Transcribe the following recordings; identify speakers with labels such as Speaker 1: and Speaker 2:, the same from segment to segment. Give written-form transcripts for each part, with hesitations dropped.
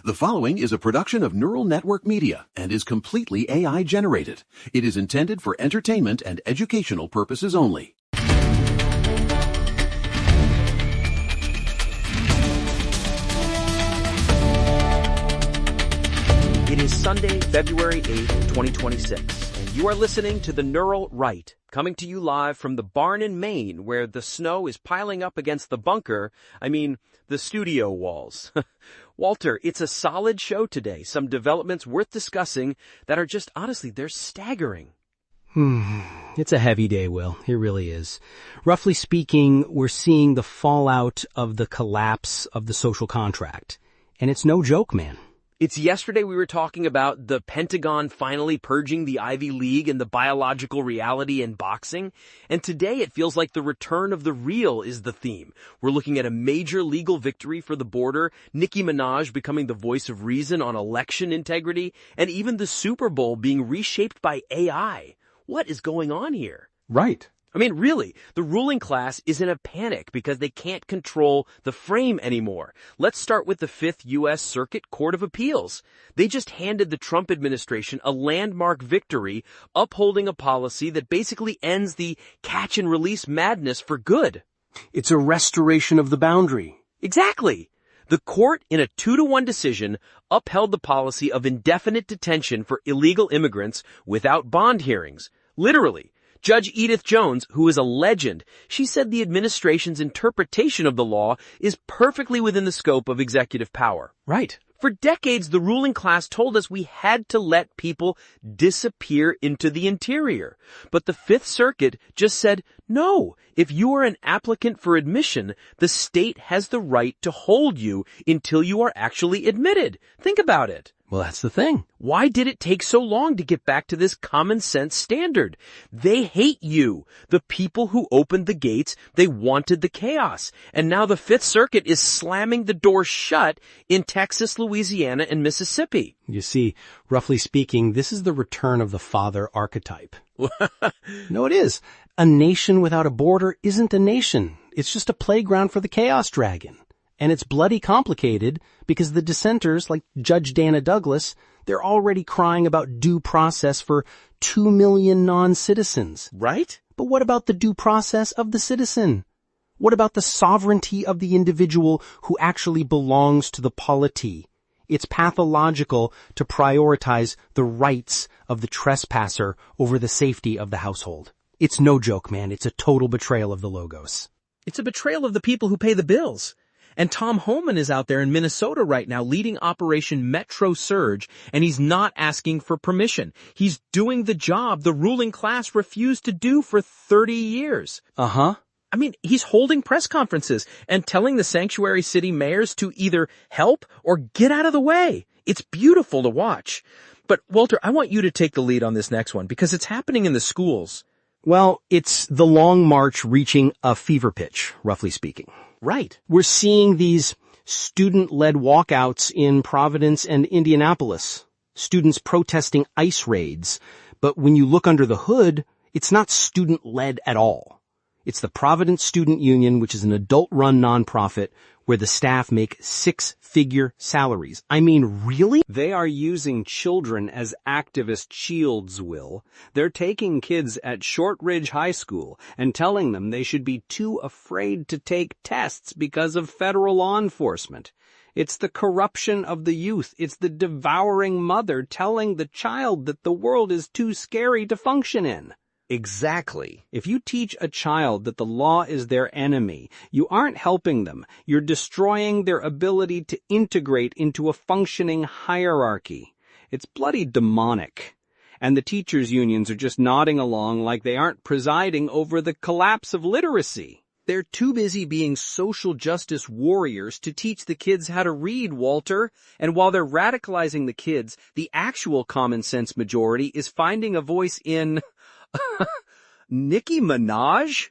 Speaker 1: The following is a production of Neural Network Media and is completely AI generated. It is intended for entertainment and educational purposes only.
Speaker 2: It is Sunday, February 8th, 2026, and you are listening to The Neural Right, coming to you live from the barn in Maine, where the snow is piling up against the bunker, the studio walls. Walter, it's a solid show today. Some developments worth discussing that are just, honestly, they're staggering.
Speaker 3: It's a heavy day, Will. It really is. Roughly speaking, we're seeing the fallout of the collapse of the social contract. And it's no joke, man.
Speaker 2: It's yesterday we were talking about the Pentagon finally purging the Ivy League and the biological reality in boxing. And today it feels like the return of the real is the theme. We're looking at a major legal victory for the border, Nicki Minaj becoming the voice of reason on election integrity, and even the Super Bowl being reshaped by AI. What is going on here?
Speaker 4: Right.
Speaker 2: Really, the ruling class is in a panic because they can't control the frame anymore. Let's start with the Fifth U.S. Circuit Court of Appeals. They just handed the Trump administration a landmark victory, upholding a policy that basically ends the catch-and-release madness for good.
Speaker 3: It's a restoration of the boundary.
Speaker 2: Exactly. The court, in a 2-1 decision, upheld the policy of indefinite detention for illegal immigrants without bond hearings. Literally. Judge Edith Jones, who is a legend, she said the administration's interpretation of the law is perfectly within the scope of executive power.
Speaker 3: Right.
Speaker 2: For decades, the ruling class told us we had to let people disappear into the interior. But the Fifth Circuit just said, no, if you are an applicant for admission, the state has the right to hold you until you are actually admitted. Think about it.
Speaker 3: Well, that's the thing.
Speaker 2: Why did it take so long to get back to this common sense standard? They hate you. The people who opened the gates, they wanted the chaos. And now the Fifth Circuit is slamming the door shut in Texas, Louisiana, and Mississippi.
Speaker 3: You see, roughly speaking, this is the return of the father archetype. No, it is. A nation without a border isn't a nation. It's just a playground for the chaos dragon. And it's bloody complicated because the dissenters, like Judge Dana Douglas, they're already crying about due process for 2 million non-citizens.
Speaker 2: Right?
Speaker 3: But what about the due process of the citizen? What about the sovereignty of the individual who actually belongs to the polity? It's pathological to prioritize the rights of the trespasser over the safety of the household. It's no joke, man. It's a total betrayal of the logos.
Speaker 2: It's a betrayal of the people who pay the bills. And Tom Homan is out there in Minnesota right now leading Operation Metro Surge, and he's not asking for permission. He's doing the job the ruling class refused to do for 30 years.
Speaker 3: Uh-huh.
Speaker 2: He's holding press conferences and telling the sanctuary city mayors to either help or get out of the way. It's beautiful to watch. But, Walter, I want you to take the lead on this next one because it's happening in the schools.
Speaker 3: Well, it's the long march reaching a fever pitch, roughly speaking.
Speaker 2: Right.
Speaker 3: We're seeing these student-led walkouts in Providence and Indianapolis. Students protesting ICE raids. But when you look under the hood, it's not student-led at all. It's the Providence Student Union, which is an adult-run nonprofit where the staff make 6-figure salaries. Really?
Speaker 5: They are using children as activist shields, Will. They're taking kids at Shortridge High School and telling them they should be too afraid to take tests because of federal law enforcement. It's the corruption of the youth. It's the devouring mother telling the child that the world is too scary to function in.
Speaker 2: Exactly.
Speaker 5: If you teach a child that the law is their enemy, you aren't helping them. You're destroying their ability to integrate into a functioning hierarchy. It's bloody demonic. And the teachers' unions are just nodding along like they aren't presiding over the collapse of literacy.
Speaker 2: They're too busy being social justice warriors to teach the kids how to read, Walter. And while they're radicalizing the kids, the actual common sense majority is finding a voice in Nicki Minaj?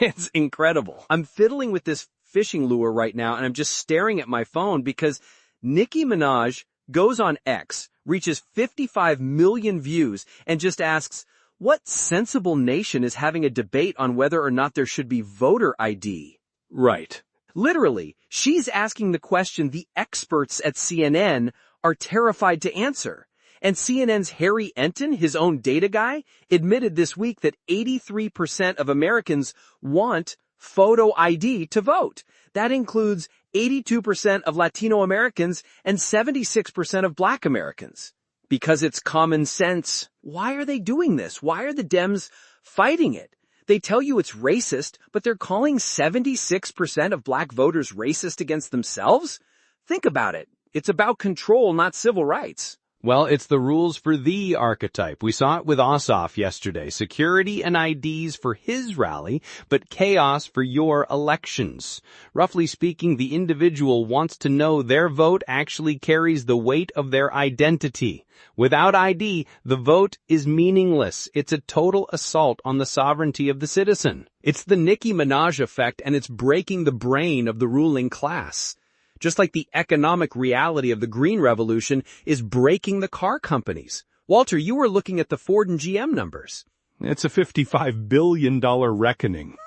Speaker 5: It's incredible.
Speaker 2: I'm fiddling with this fishing lure right now, and I'm just staring at my phone because Nicki Minaj goes on X, reaches 55 million views, and just asks, what sensible nation is having a debate on whether or not there should be voter ID?
Speaker 5: Right.
Speaker 2: Literally, she's asking the question the experts at CNN are terrified to answer. And CNN's Harry Enton, his own data guy, admitted this week that 83% of Americans want photo ID to vote. That includes 82% of Latino Americans and 76% of Black Americans. Because it's common sense. Why are they doing this? Why are the Dems fighting it? They tell you it's racist, but they're calling 76% of Black voters racist against themselves? Think about it. It's about control, not civil rights.
Speaker 5: Well, it's the rules for the archetype. We saw it with Ossoff yesterday. Security and IDs for his rally, but chaos for your elections. Roughly speaking, the individual wants to know their vote actually carries the weight of their identity. Without ID, the vote is meaningless. It's a total assault on the sovereignty of the citizen.
Speaker 2: It's the Nicki Minaj effect, and it's breaking the brain of the ruling class. Just like the economic reality of the Green Revolution is breaking the car companies. Walter, you were looking at the Ford and GM numbers.
Speaker 5: It's a $55 billion reckoning.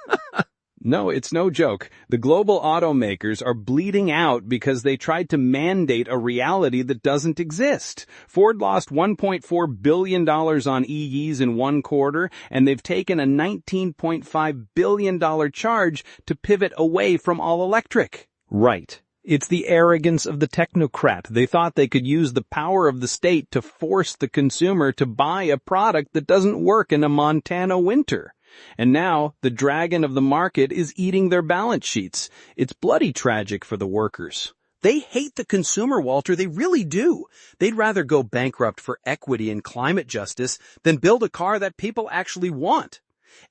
Speaker 5: No, it's no joke. The global automakers are bleeding out because they tried to mandate a reality that doesn't exist. Ford lost $1.4 billion on EVs in one quarter, and they've taken a $19.5 billion charge to pivot away from all electric.
Speaker 3: Right. It's the arrogance of the technocrat. They thought they could use the power of the state to force the consumer to buy a product that doesn't work in a Montana winter. And now the dragon of the market is eating their balance sheets. It's bloody tragic for the workers.
Speaker 2: They hate the consumer, Walter. They really do. They'd rather go bankrupt for equity and climate justice than build a car that people actually want.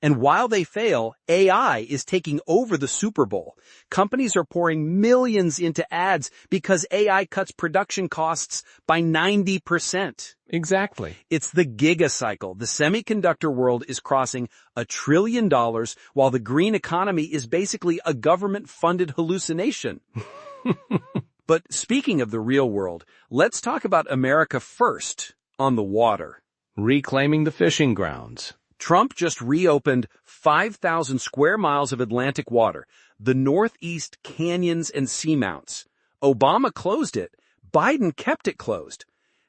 Speaker 2: And while they fail, AI is taking over the Super Bowl. Companies are pouring millions into ads because AI cuts production costs by 90%.
Speaker 3: Exactly.
Speaker 2: It's the gigacycle. The semiconductor world is crossing $1 trillion while the green economy is basically a government-funded hallucination. But speaking of the real world, let's talk about America first on the water.
Speaker 3: Reclaiming the fishing grounds.
Speaker 2: Trump just reopened 5,000 square miles of Atlantic water, the Northeast canyons and seamounts. Obama closed it. Biden kept it closed.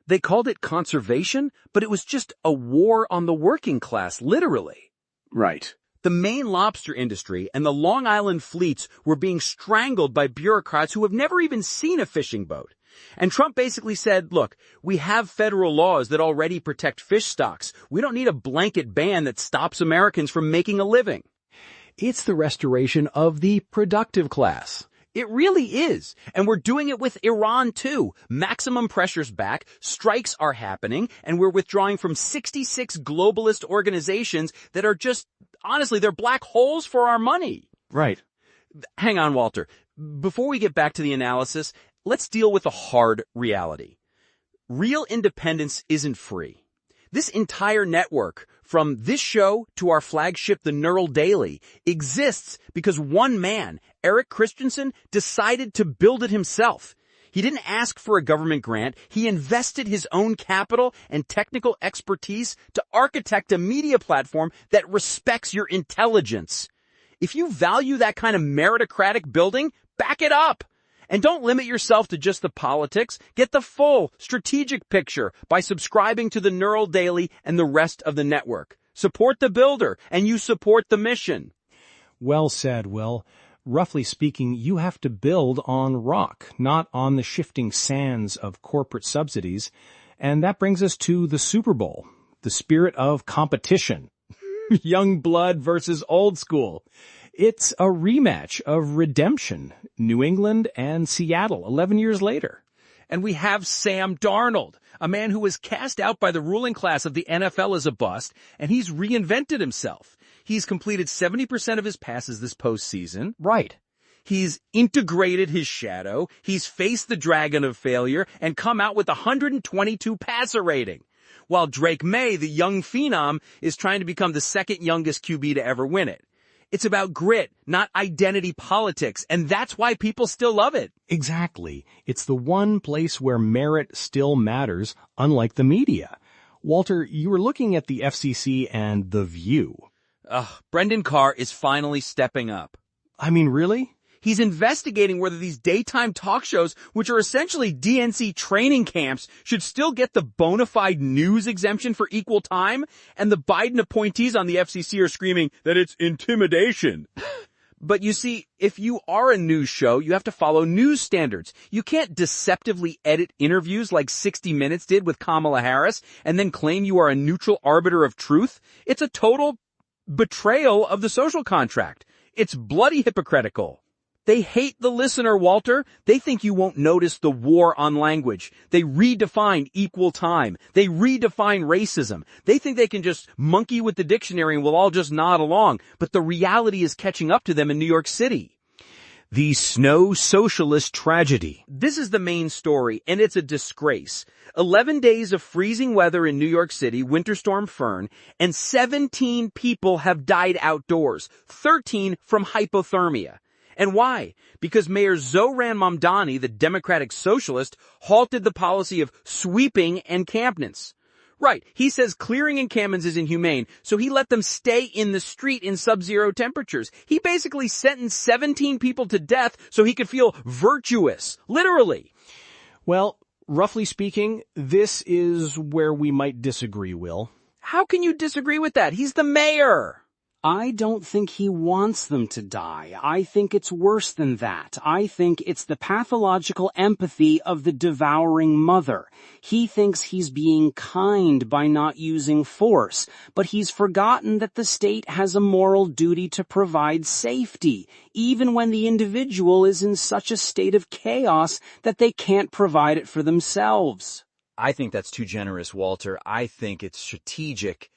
Speaker 2: They called it conservation, but it was just a war on the working class, literally.
Speaker 3: Right.
Speaker 2: The Maine lobster industry and the Long Island fleets were being strangled by bureaucrats who have never even seen a fishing boat. And Trump basically said, look, we have federal laws that already protect fish stocks. We don't need a blanket ban that stops Americans from making a living.
Speaker 3: It's the restoration of the productive class.
Speaker 2: It really is. And we're doing it with Iran, too. Maximum pressure's back, strikes are happening, and we're withdrawing from 66 globalist organizations that are just, honestly, they're black holes for our money.
Speaker 3: Right.
Speaker 2: Hang on, Walter. Before we get back to the analysis, let's deal with a hard reality. Real independence isn't free. This entire network, from this show to our flagship, The Neural Daily, exists because one man, Eric Christensen, decided to build it himself. He didn't ask for a government grant. He invested his own capital and technical expertise to architect a media platform that respects your intelligence. If you value that kind of meritocratic building, back it up. And don't limit yourself to just the politics. Get the full strategic picture by subscribing to the Neural Daily and the rest of the network. Support the builder, and you support the mission.
Speaker 3: Well said, Will. Roughly speaking, you have to build on rock, not on the shifting sands of corporate subsidies. And that brings us to the Super Bowl, the spirit of competition. Young blood versus old school. It's a rematch of redemption, New England and Seattle, 11 years later.
Speaker 2: And we have Sam Darnold, a man who was cast out by the ruling class of the NFL as a bust, and he's reinvented himself. He's completed 70% of his passes this postseason.
Speaker 3: Right.
Speaker 2: He's integrated his shadow, he's faced the dragon of failure, and come out with a 122 passer rating. While Drake May, the young phenom, is trying to become the second youngest QB to ever win it. It's about grit, not identity politics, and that's why people still love it.
Speaker 3: Exactly. It's the one place where merit still matters, unlike the media. Walter, you were looking at the FCC and The View.
Speaker 2: Brendan Carr is finally stepping up.
Speaker 3: I mean, really?
Speaker 2: He's investigating whether these daytime talk shows, which are essentially DNC training camps, should still get the bona fide news exemption for equal time, and the Biden appointees on the FCC are screaming that it's intimidation. But you see, if you are a news show, you have to follow news standards. You can't deceptively edit interviews like 60 Minutes did with Kamala Harris and then claim you are a neutral arbiter of truth. It's a total betrayal of the social contract. It's bloody hypocritical. They hate the listener, Walter. They think you won't notice the war on language. They redefine equal time. They redefine racism. They think they can just monkey with the dictionary and we'll all just nod along. But the reality is catching up to them in New York City. The snow socialist tragedy. This is the main story, and it's a disgrace. 11 days of freezing weather in New York City, Winter Storm Fern, and 17 people have died outdoors, 13 from hypothermia. And why? Because Mayor Zohran Mamdani, the Democratic Socialist, halted the policy of sweeping encampments. Right, he says clearing encampments is inhumane, so he let them stay in the street in sub-zero temperatures. He basically sentenced 17 people to death so he could feel virtuous. Literally.
Speaker 3: Well, roughly speaking, this is where we might disagree, Will.
Speaker 2: How can you disagree with that? He's the mayor.
Speaker 5: I don't think he wants them to die. I think it's worse than that. I think it's the pathological empathy of the devouring mother. He thinks he's being kind by not using force, but he's forgotten that the state has a moral duty to provide safety, even when the individual is in such a state of chaos that they can't provide it for themselves.
Speaker 4: I think that's too generous, Walter. I think it's strategic.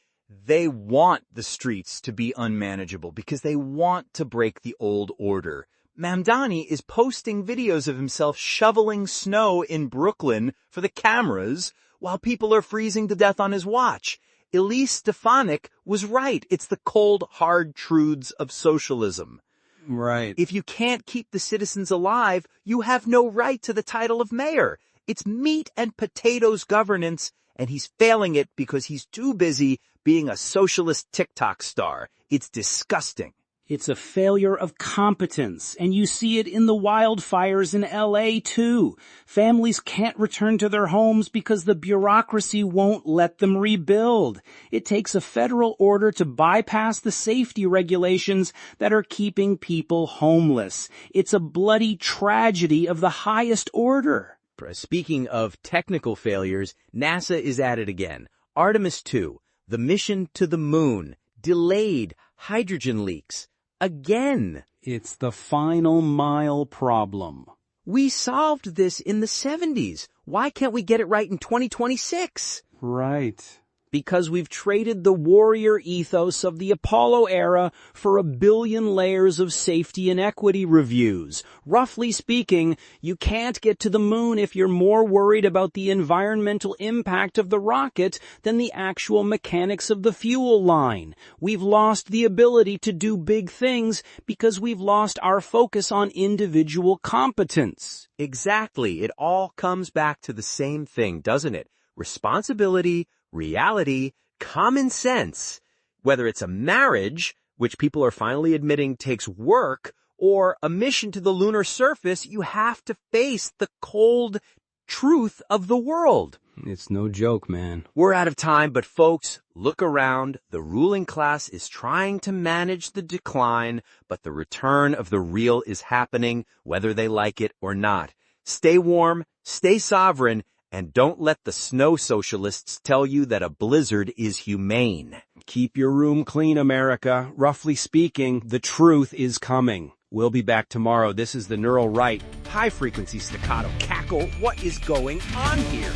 Speaker 4: They want the streets to be unmanageable because they want to break the old order. Mamdani is posting videos of himself shoveling snow in Brooklyn for the cameras while people are freezing to death on his watch. Elise Stefanik was right. It's the cold, hard truths of socialism.
Speaker 5: Right.
Speaker 4: If you can't keep the citizens alive, you have no right to the title of mayor. It's meat and potatoes governance, and he's failing it because he's too busy being a socialist TikTok star. It's disgusting.
Speaker 5: It's a failure of competence, and you see it in the wildfires in LA too. Families can't return to their homes because the bureaucracy won't let them rebuild. It takes a federal order to bypass the safety regulations that are keeping people homeless. It's a bloody tragedy of the highest order.
Speaker 2: Speaking of technical failures, NASA is at it again. Artemis 2, the mission to the moon, delayed, hydrogen leaks. Again.
Speaker 5: It's the final mile problem.
Speaker 2: We solved this in the 70s. Why can't we get it right in 2026?
Speaker 5: Right.
Speaker 2: Because we've traded the warrior ethos of the Apollo era for 1 billion layers of safety and equity reviews. Roughly speaking, you can't get to the moon if you're more worried about the environmental impact of the rocket than the actual mechanics of the fuel line. We've lost the ability to do big things because we've lost our focus on individual competence.
Speaker 4: Exactly. It all comes back to the same thing, doesn't it? Responsibility, reality, common sense. Whether it's a marriage, which people are finally admitting takes work, or a mission to the lunar surface, you have to face the cold truth of the world.
Speaker 5: It's no joke, man.
Speaker 4: We're out of time, but folks, look around. The ruling class is trying to manage the decline, but the return of the real is happening, whether they like it or not. Stay warm, stay sovereign, and don't let the snow socialists tell you that a blizzard is humane.
Speaker 5: Keep your room clean, America. Roughly speaking, the truth is coming. We'll be back tomorrow. This is the Neural Right. High frequency staccato cackle. What is going on here?